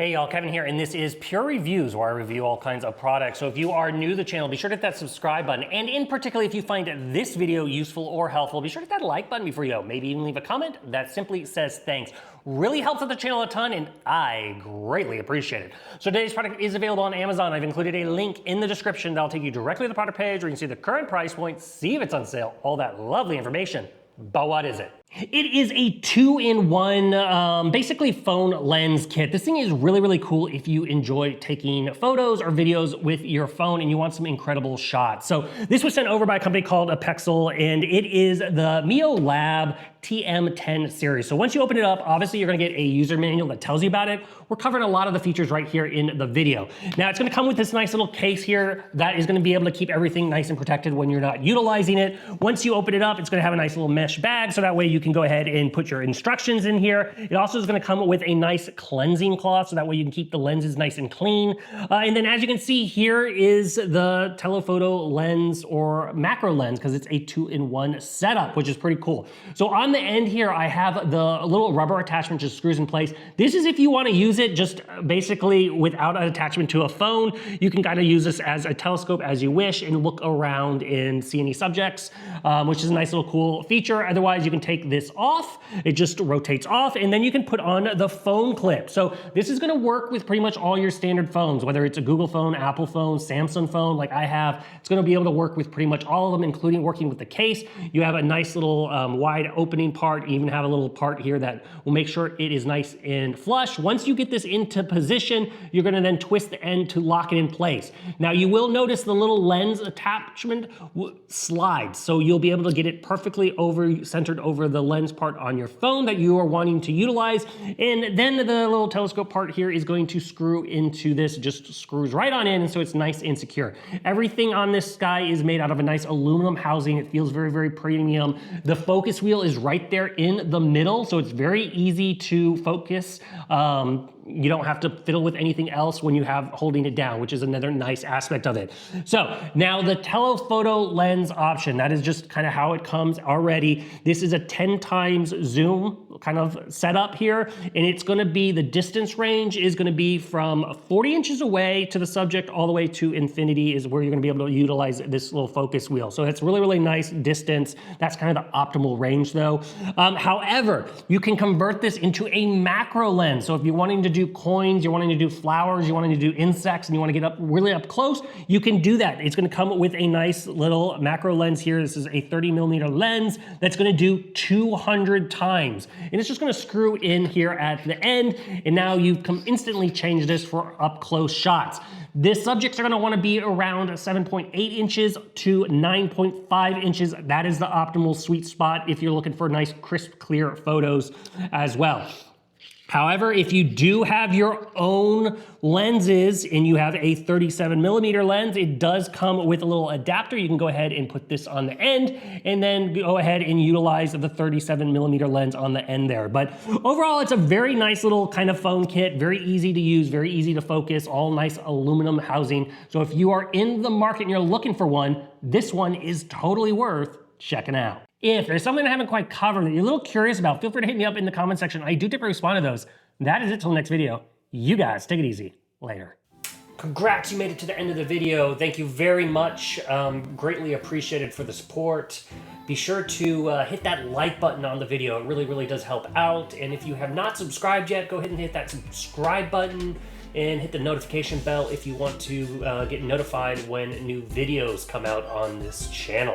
Hey y'all, Kevin here, and this is Pure Reviews, where I review all kinds of products. So if you are new to the channel, be sure to hit that subscribe button. And in particular, if you find this video useful or helpful, be sure to hit that like button before you go. Maybe even leave a comment that simply says thanks. Really helps out the channel a ton, and I greatly appreciate it. So today's product is available on Amazon. I've included a link in the description that'll take you directly to the product page where you can see the current price point, see if it's on sale, all that lovely information. But what is it? It is a two-in-one, basically phone lens kit. This thing is really cool if you enjoy taking photos or videos with your phone and you want some incredible shots. So this was sent over by a company called APEXEL, and it is the Miao Lab TM10 series. So once you open it up, obviously you're gonna get a user manual that tells you about it. We're covering a lot of the features right here in the video. Now it's gonna come with this nice little case here that is gonna be able to keep everything nice and protected when you're not utilizing it. Once you open it up, it's gonna have a nice little mesh bag, so that way you can go ahead and put your instructions in here. It also is gonna come with a nice cleansing cloth, so that way you can keep the lenses nice and clean. And then as you can see, here is the telephoto lens or macro lens, because it's a two-in-one setup, which is pretty cool. So on the end here, I have the little rubber attachment just screws in place. This is if you wanna use it just basically without an attachment to a phone. You can kind of use this as a telescope as you wish and look around and see any subjects, which is a nice little cool feature. Otherwise, you can take this off. It just rotates off, and then you can put on the phone clip. So this is gonna work with pretty much all your standard phones, whether it's a Google phone, Apple phone, Samsung phone like I have. It's gonna be able to work with pretty much all of them, including working with the case. You have a nice little wide opening part. You even have a little part here that will make sure it is nice and flush. Once you get this into position, you're gonna then twist the end to lock it in place. Now you will notice the little lens attachment slides, so you'll be able to get it perfectly centered over the lens part on your phone that you are wanting to utilize. And then the little telescope part here is going to screw into this, just screws right on in, and so it's nice and secure. Everything on this guy is made out of a nice aluminum housing. It feels very premium. The focus wheel is right there in the middle, so it's very easy to focus. You don't have to fiddle with anything else when you have holding it down, which is another nice aspect of it. So now the telephoto lens option, that is just kind of how it comes already. This is a 10 times zoom kind of setup here, and it's gonna be, the distance range is gonna be from 40 inches away to the subject all the way to infinity is where you're gonna be able to utilize this little focus wheel. So it's really nice distance. That's kind of the optimal range though. However, you can convert this into a macro lens. So if you're wanting to do coins, you're wanting to do flowers, you're wanting to do insects, and you wanna get really up close, you can do that. It's gonna come with a nice little macro lens here. This is a 30mm lens that's gonna do 200 times. And it's just gonna screw in here at the end, and now you can instantly change this for up close shots. The subjects are gonna wanna be around 7.8 inches to 9.5 inches. That is the optimal sweet spot if you're looking for nice, crisp, clear photos as well. However, if you do have your own lenses and you have a 37mm lens, it does come with a little adapter. You can go ahead and put this on the end and then go ahead and utilize the 37mm lens on the end there. But overall, it's a very nice little kind of phone kit, very easy to use, very easy to focus, all nice aluminum housing. So if you are in the market and you're looking for one, this one is totally worth checking out. If there's something I haven't quite covered that you're a little curious about, feel free to hit me up in the comment section. I do typically respond to those. That is it till the next video. You guys, take it easy. Later. Congrats, you made it to the end of the video. Thank you very much. Greatly appreciated for the support. Be sure to hit that like button on the video. It really does help out. And if you have not subscribed yet, go ahead and hit that subscribe button and hit the notification bell if you want to get notified when new videos come out on this channel.